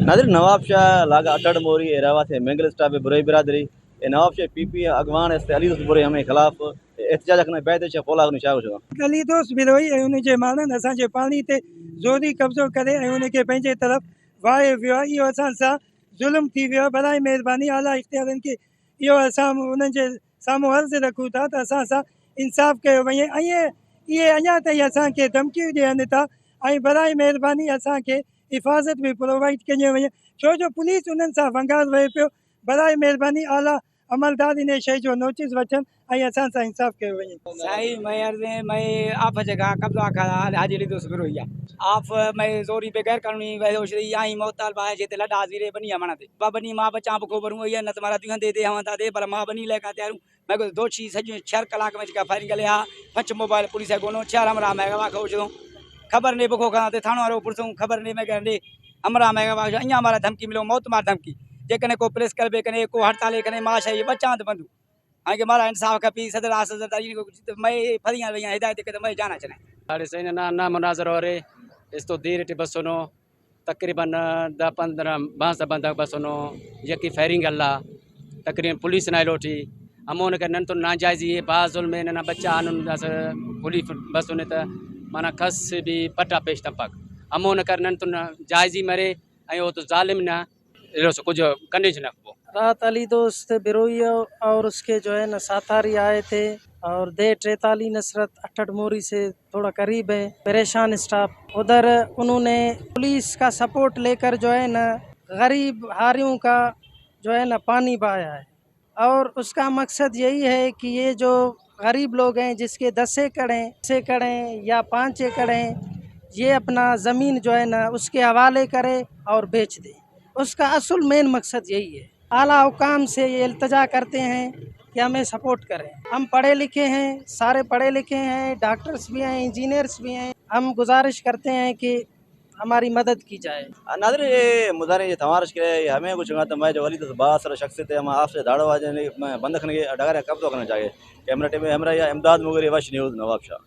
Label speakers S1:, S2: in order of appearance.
S1: नादिर नवाब शाह लागा अटड़ मोरी एरावा थे मेंगल स्टाफ बुरई बिरादरी ए नवाब शाह पीपी अगवान इस्ते अली दोस्त बुरे हमें खिलाफ एहतजाज करने बैद छे पोला ने छा हो
S2: अली दोस्त बिरोई ऐं उनजे माण्हुनि असांजे पाणी ते ज़ोरी कब्ज़ो करे ऐं उनखे पंहिंजे तरफ़ वाहे वियो आहे। इहो असां सां ज़ुल्म थी वियो आहे। बराए महिरबानी आला इख्तियारनि खे इहो असां उन्हनि जे साम्हूं अर्ज़ु रखूं था त असां सां इंसाफ़ कयो वञे। ऐं इहे अञा ताईं असांखे धमकियूं ॾियनि था ऐं बराए महिरबानी असांखे हिफ़ाज़त बि प्रोवाइड कई वञे, छो जो पुलिस उन्हनि सां वंगार वहे पियो। बराए महिरबानी आला अमलदार इन शइ जो नोटिस वठनि ऐं असां सां इंसाफ़ कयो वञे।
S3: साईं मैं अर्ज़ मैं आप जगह कब्जा करा हाजी अली दोस्त बिरोई आप मैं जोरी बेगैर कानूनी वह आई मोहताल बाय जेते लड़ा हाजिरे बनी हमना थे बनी मां बचा को बरू ये न तुम्हारा दिखां दे दे हम ता दे पर मां बनी लेका तैयारू मैं को दोषी सज 6 कलाक में का फायरिंग गले हा पच मोबाइल पुलिस गोनो 4 हमरा मैं वा को जो खबर ने बको का ते थानो रो पुरसू खबर ने मैं कहंदे हमरा मैं वा अኛ हमारा धमकी मिलो मौत मार धमकी जे कने को प्रेस कर बे कने को हड़ताल कने मां शे बचा त बंदू आगे मारा इंसाफ कपी सदर आसदारी को मैं फरियां वया हिदायत के मैं जाना चले
S4: साढ़े सही ना मुनाजर हो रहे इस तो देर टे बसनो तकरीबन 10-15 बंदा बसनो यकी फायरिंग अल्लाह तकरीबन पुलिस ना लोटी अमोन के नन तो नाजायज ये बाजुल में ना बच्चा आनन पुलिस बसने त माना खस भी पटा पेश तपक अमोन कर नन तो जायजी मरे अयो तो जालिम ना कुछ कंडीशन रखो।
S5: रात अली दोस्त बिरोई और उसके जो है न साथारी आए थे और दे 43 नसरत अटड़ मोरी से थोड़ा करीब है। परेशान स्टाफ उधर उन्होंने पुलिस का सपोर्ट लेकर जो है न गरीब हारियों का जो है न पानी बहाया है और उसका मकसद यही है कि ये जो गरीब लोग हैं जिसके 10 एकड़ हैं या 5 एकड़ हैं ये अपना ज़मीन जो है न उसके हवाले करे और बेच दे। उसका असल मेन मकसद यही है। आला हुकाम से ये इल्तजा करते हैं कि हमें सपोर्ट करें। हम पढ़े लिखे हैं, सारे पढ़े लिखे हैं, डॉक्टर्स भी हैं, इंजीनियर्स भी हैं। हम गुजारिश करते हैं कि हमारी मदद की जाए।
S1: नादिर ये मुजारे ये तमारश के हमें कुछ तो मैं जो अली दोस्त बासर शख्सियत हम आपसे दाड़ो आज बंद करने के डगारे कब्जा करना चाहिए। कैमरा टीम में हमरा या इमदाद मुगरी वश न्यूज़ नवाब शाह।